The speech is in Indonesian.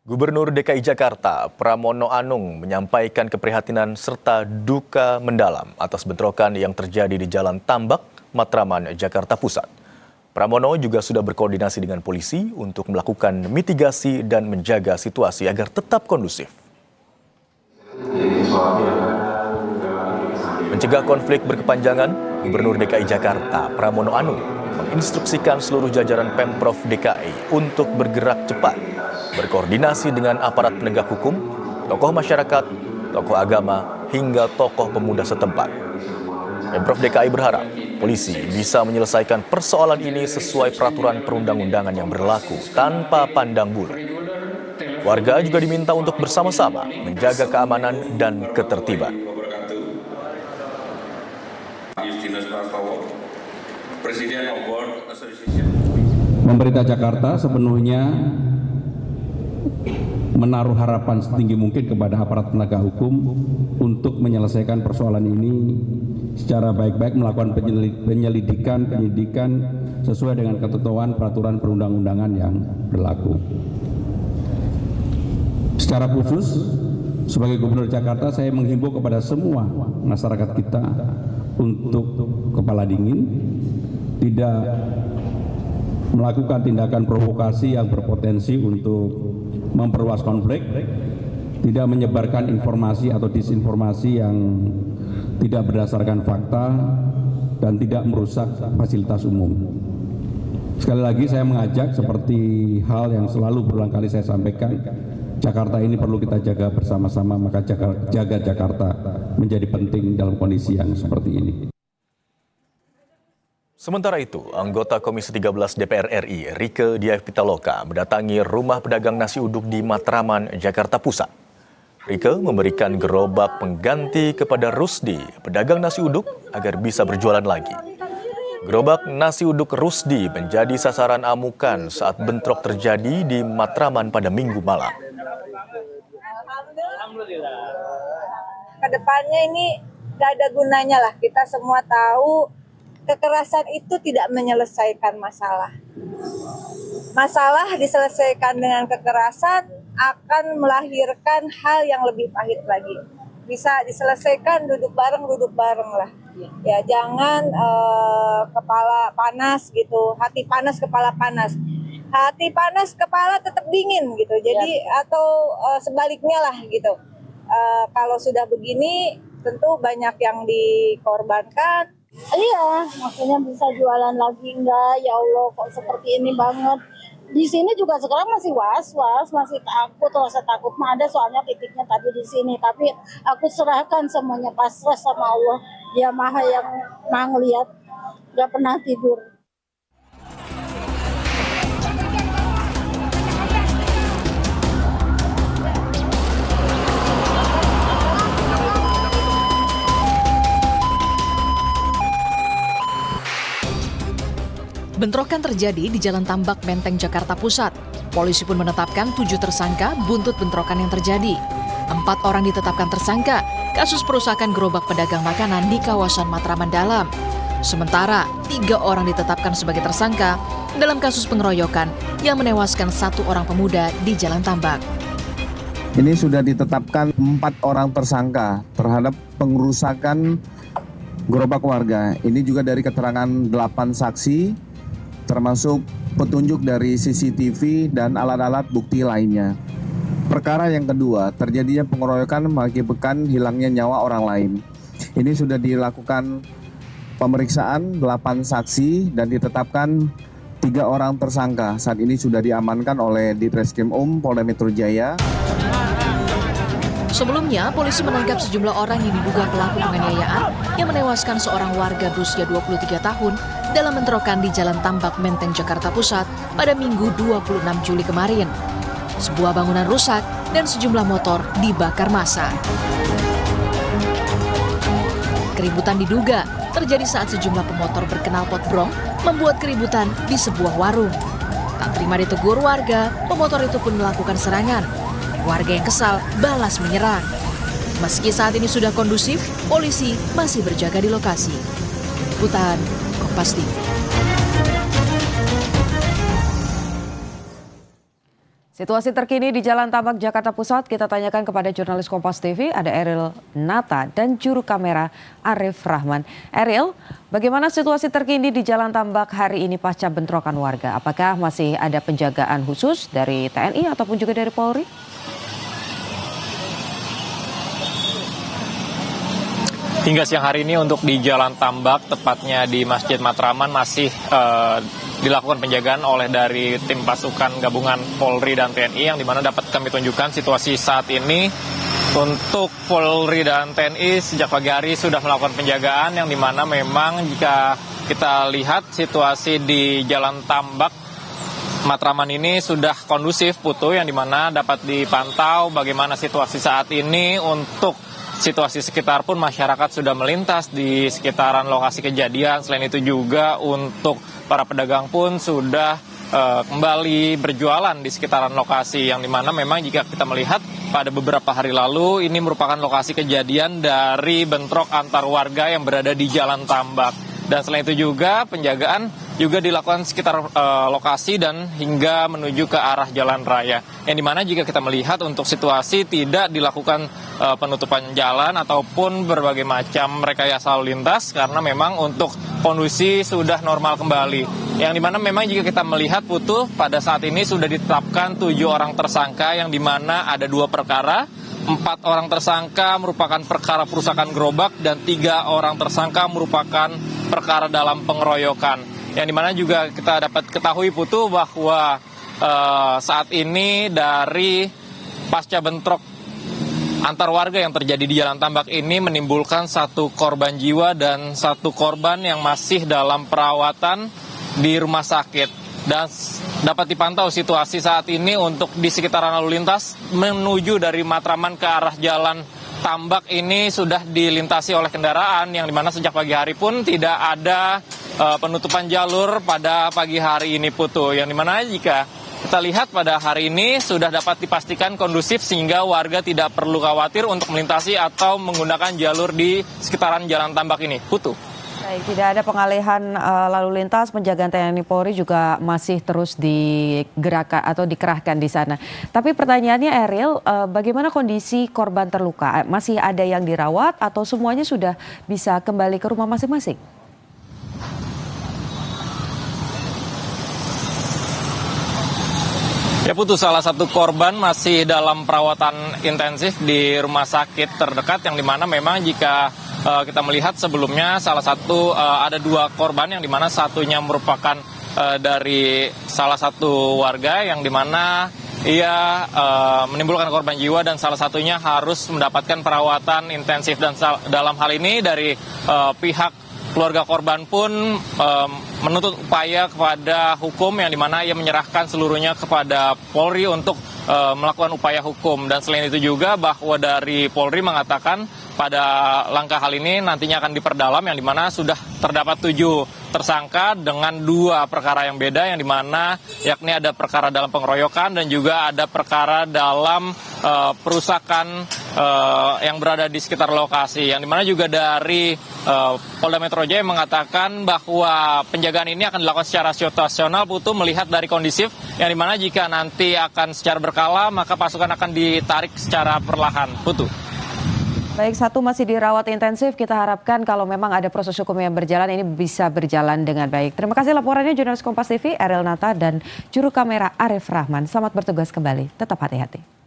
Gubernur DKI Jakarta, Pramono Anung, menyampaikan keprihatinan serta duka mendalam atas bentrokan yang terjadi di Jalan Tambak, Matraman, Jakarta Pusat. Pramono juga sudah berkoordinasi dengan polisi untuk melakukan mitigasi dan menjaga situasi agar tetap kondusif. Mencegah konflik berkepanjangan, Gubernur DKI Jakarta, Pramono Anung, menginstruksikan seluruh jajaran Pemprov DKI untuk bergerak cepat, berkoordinasi dengan aparat penegak hukum, tokoh masyarakat, tokoh agama, hingga tokoh pemuda setempat. Pemprov DKI berharap polisi bisa menyelesaikan persoalan ini sesuai peraturan perundang-undangan yang berlaku tanpa pandang bulu. Warga juga diminta untuk bersama-sama menjaga keamanan dan ketertiban. Pemerintah Jakarta sepenuhnya menaruh harapan setinggi mungkin kepada aparat penegak hukum untuk menyelesaikan persoalan ini secara baik-baik, melakukan penyidikan sesuai dengan ketentuan peraturan perundang-undangan yang berlaku. Secara khusus, sebagai Gubernur Jakarta, saya menghimbau kepada semua masyarakat kita untuk kepala dingin, tidak melakukan tindakan provokasi yang berpotensi untuk memperluas konflik, tidak menyebarkan informasi atau disinformasi yang tidak berdasarkan fakta, dan tidak merusak fasilitas umum. Sekali lagi saya mengajak, seperti hal yang selalu berulang kali saya sampaikan, Jakarta ini perlu kita jaga bersama-sama, maka jaga Jakarta menjadi penting dalam kondisi yang seperti ini. Sementara itu, anggota Komisi 13 DPR RI, Rieke Diah Pitaloka, mendatangi rumah pedagang nasi uduk di Matraman, Jakarta Pusat. Rieke memberikan gerobak pengganti kepada Rusdi, pedagang nasi uduk, agar bisa berjualan lagi. Gerobak nasi uduk Rusdi menjadi sasaran amukan saat bentrok terjadi di Matraman pada Minggu malam. Kedepannya ini gak ada gunanya lah, kita semua tahu kekerasan itu tidak menyelesaikan masalah. Masalah diselesaikan dengan kekerasan akan melahirkan hal yang lebih pahit lagi. Bisa diselesaikan duduk bareng lah. Ya jangan kepala panas gitu, hati panas kepala panas. Hati panas kepala tetap dingin gitu. Jadi atau sebaliknya lah gitu. Kalau sudah begini tentu banyak yang dikorbankan. Iya, maksudnya bisa jualan lagi enggak? Ya Allah, kok seperti ini banget. Di sini juga sekarang masih was-was, masih takut, rasa takut mah ada, soalnya titiknya tadi di sini. Tapi aku serahkan semuanya, pasrah sama Allah. Dia Maha yang Maha ngelihat, gak pernah tidur. Bentrokan terjadi di Jalan Tambak, Menteng, Jakarta Pusat. Polisi pun menetapkan 7 tersangka buntut bentrokan yang terjadi. 4 orang ditetapkan tersangka kasus perusakan gerobak pedagang makanan di kawasan Matraman Dalam. Sementara 3 orang ditetapkan sebagai tersangka dalam kasus pengeroyokan yang menewaskan 1 orang pemuda di Jalan Tambak. Ini sudah ditetapkan 4 orang tersangka terhadap pengerusakan gerobak warga. Ini juga dari keterangan 8 saksi, termasuk petunjuk dari CCTV dan alat-alat bukti lainnya. Perkara yang kedua, terjadinya pengeroyokan mengakibatkan hilangnya nyawa orang lain. Ini sudah dilakukan pemeriksaan 8 saksi dan ditetapkan 3 orang tersangka. Saat ini sudah diamankan oleh Ditreskrim Polda Metro Jaya. Sebelumnya, polisi menangkap sejumlah orang yang diduga pelaku penganiayaan yang menewaskan seorang warga berusia 23 tahun dalam bentrokan di Jalan Tambak, Menteng, Jakarta Pusat pada Minggu 26 Juli kemarin. Sebuah bangunan rusak dan sejumlah motor dibakar massa. Keributan diduga terjadi saat sejumlah pemotor berknalpot brong membuat keributan di sebuah warung. Tak terima ditegur warga, pemotor itu pun melakukan serangan. Warga yang kesal balas menyerang. Meski saat ini sudah kondusif, polisi masih berjaga di lokasi. Liputan Kompas TV. Situasi terkini di Jalan Tambak, Jakarta Pusat kita tanyakan kepada jurnalis Kompas TV, ada Ariel Nata dan juru kamera Arif Rahman. Ariel, bagaimana situasi terkini di Jalan Tambak hari ini pasca bentrokan warga? Apakah masih ada penjagaan khusus dari TNI ataupun juga dari Polri? Hingga siang hari ini untuk di Jalan Tambak, tepatnya di Masjid Matraman, masih dilakukan penjagaan oleh dari tim pasukan gabungan Polri dan TNI, yang dimana dapat kami tunjukkan situasi saat ini. Untuk Polri dan TNI sejak pagi hari sudah melakukan penjagaan, yang dimana memang jika kita lihat situasi di Jalan Tambak Matraman ini sudah kondusif, Putu, yang dimana dapat dipantau bagaimana situasi saat ini. Untuk situasi sekitar pun masyarakat sudah melintas di sekitaran lokasi kejadian. Selain itu juga untuk para pedagang pun sudah kembali berjualan di sekitaran lokasi, yang dimana memang jika kita melihat pada beberapa hari lalu ini merupakan lokasi kejadian dari bentrok antar warga yang berada di Jalan Tambak. Dan selain itu juga penjagaan juga dilakukan sekitar lokasi dan hingga menuju ke arah jalan raya. Yang dimana jika kita melihat untuk situasi tidak dilakukan penutupan jalan ataupun berbagai macam rekayasa lalu lintas, karena memang untuk kondisi sudah normal kembali. Yang dimana memang jika kita melihat, Putu, pada saat ini sudah ditetapkan 7 orang tersangka, yang dimana ada 2 perkara. 4 orang tersangka merupakan perkara perusakan gerobak dan 3 orang tersangka merupakan perkara dalam pengeroyokan. Yang dimana juga kita dapat ketahui, Putu, bahwa saat ini dari pasca bentrok antar warga yang terjadi di Jalan Tambak ini menimbulkan 1 korban jiwa dan 1 korban yang masih dalam perawatan di rumah sakit. Dan dapat dipantau situasi saat ini untuk di sekitaran lalu lintas menuju dari Matraman ke arah Jalan Tambak ini sudah dilintasi oleh kendaraan, yang dimana sejak pagi hari pun tidak ada penutupan jalur pada pagi hari ini, Putu. Yang dimana jika kita lihat pada hari ini sudah dapat dipastikan kondusif sehingga warga tidak perlu khawatir untuk melintasi atau menggunakan jalur di sekitaran Jalan Tambak ini, Putu. Baik, tidak ada pengalihan lalu lintas, penjagaan TNI Polri juga masih terus digerakkan atau dikerahkan di sana. Tapi pertanyaannya, Ariel, bagaimana kondisi korban terluka? Masih ada yang dirawat atau semuanya sudah bisa kembali ke rumah masing-masing? Ya, Putu, salah satu korban masih dalam perawatan intensif di rumah sakit terdekat, yang dimana memang jika kita melihat sebelumnya salah satu ada 2 korban, yang dimana satunya merupakan dari salah satu warga, yang dimana ia menimbulkan korban jiwa dan salah satunya harus mendapatkan perawatan intensif. Dan dalam hal ini dari pihak keluarga korban pun menuntut upaya kepada hukum, yang dimana ia menyerahkan seluruhnya kepada Polri untuk melakukan upaya hukum. Dan selain itu juga bahwa dari Polri mengatakan pada langkah hal ini nantinya akan diperdalam, yang dimana sudah terdapat 7 tersangka dengan 2 perkara yang beda, yang dimana yakni ada perkara dalam pengeroyokan dan juga ada perkara dalam perusakan yang berada di sekitar lokasi. Yang dimana juga dari Polda Metro Jaya mengatakan bahwa penjagaan ini akan dilakukan secara situasional, Putu, melihat dari kondisif, yang dimana jika nanti akan secara berkala maka pasukan akan ditarik secara perlahan, Putu. Baik, 1 masih dirawat intensif. Kita harapkan kalau memang ada proses hukum yang berjalan, ini bisa berjalan dengan baik. Terima kasih laporannya jurnalis Kompas TV, Ariel Nata dan juru kamera Arif Rahman. Selamat bertugas kembali. Tetap hati-hati.